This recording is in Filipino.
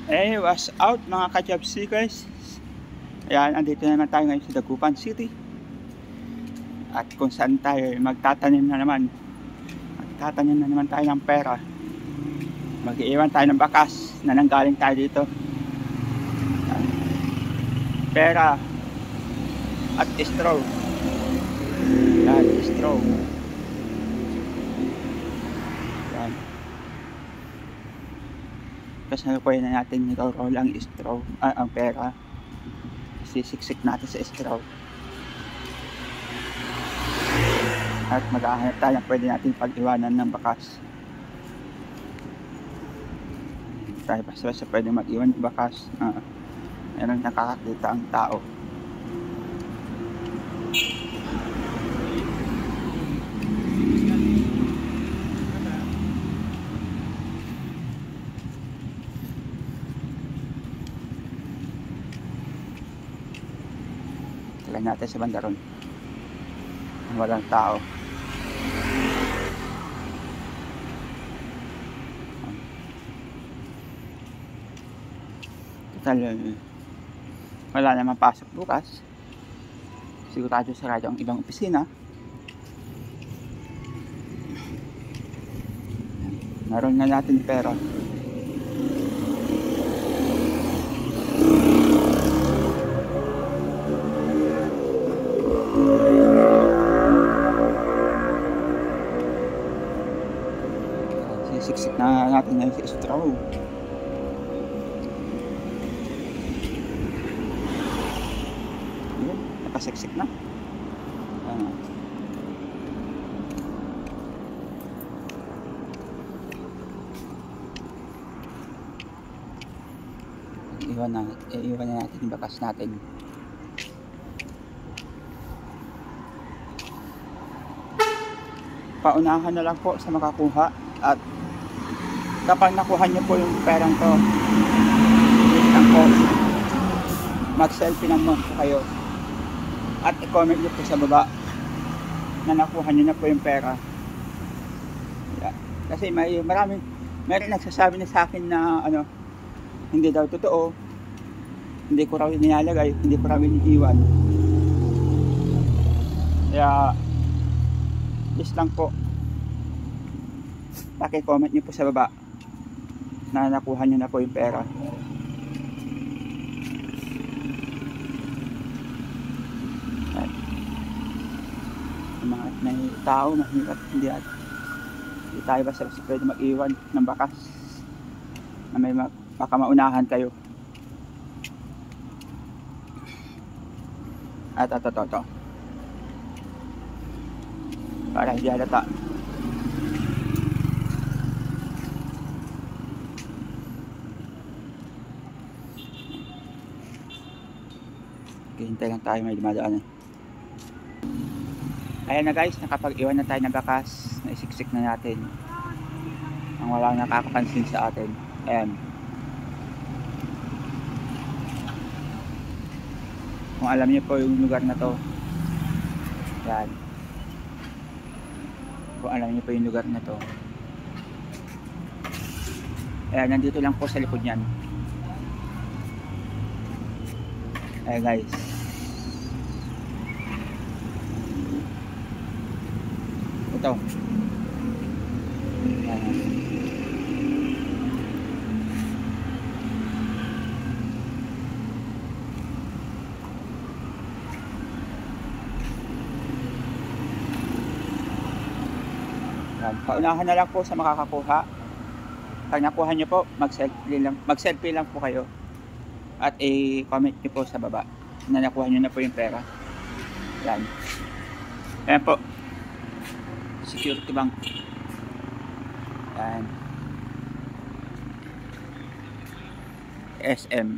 What's out mga ka-job seekers. Ayan, andito naman tayo ngayon sa Dagupan City. At kung saan tayo magtatanim na naman. Magtatanim na naman tayo ng pera. Mag-iwan tayo ng bakas na nanggaling tayo dito. Ayan. Pera at straw. Ayan, straw. Ayan. Kasalukuyan na natin niroroll ang straw, ang pera. Sisiksik natin sa straw. At maghahanap tayo pwede natin pag-iwanan ng bakas. Tayo basta pwede mag-iwan ng bakas. Meron nakakakita ang tao. Tignan natin sa bandaron. Walang tao. Total, wala naman pasok bukas. Sigurado sarado ang ibang opisina. Naroon na natin pera. Sisiksik na natin yung straw. Yun, nakasiksik na. Iwan na natin yung bakas natin. Paunahan na lang po sa makakuha. At kapag nakuha nyo po yung perang to, mag-selfie naman po kayo at i-comment nyo po sa baba na nakuha nyo na po yung pera. Kasi meron nagsasabi na sa akin na hindi daw totoo, hindi ko raw nilalagay, hindi ko raw iniiwan. Kaya please lang po, paki-comment nyo po sa baba na nakuha nyo na po yung pera. At mga may tao na hindi tayo basta pwede mag-iwan ng bakas na may baka maunahan kayo. At ito para hindi halata. Hintay lang tayo, may dumadaan. Ayan na guys, nakapag-iwan na tayo ng bakas. Naisiksik na natin ang walang nakakapansin sa atin. Ayan. Kung alam niyo po yung lugar na to, ayan. Kung alam niyo po yung lugar na to, ayan, nandito lang po sa likod niyan. Ayan guys. Ito. Ayan. Paunahan na lang po sa makakakuha. Pag nakuha nyo po, mag-selfie lang po kayo. At i-comment nyo po sa baba na nakuha nyo na po yung pera. Yan. Ayan po. Security bank. Yan. SM.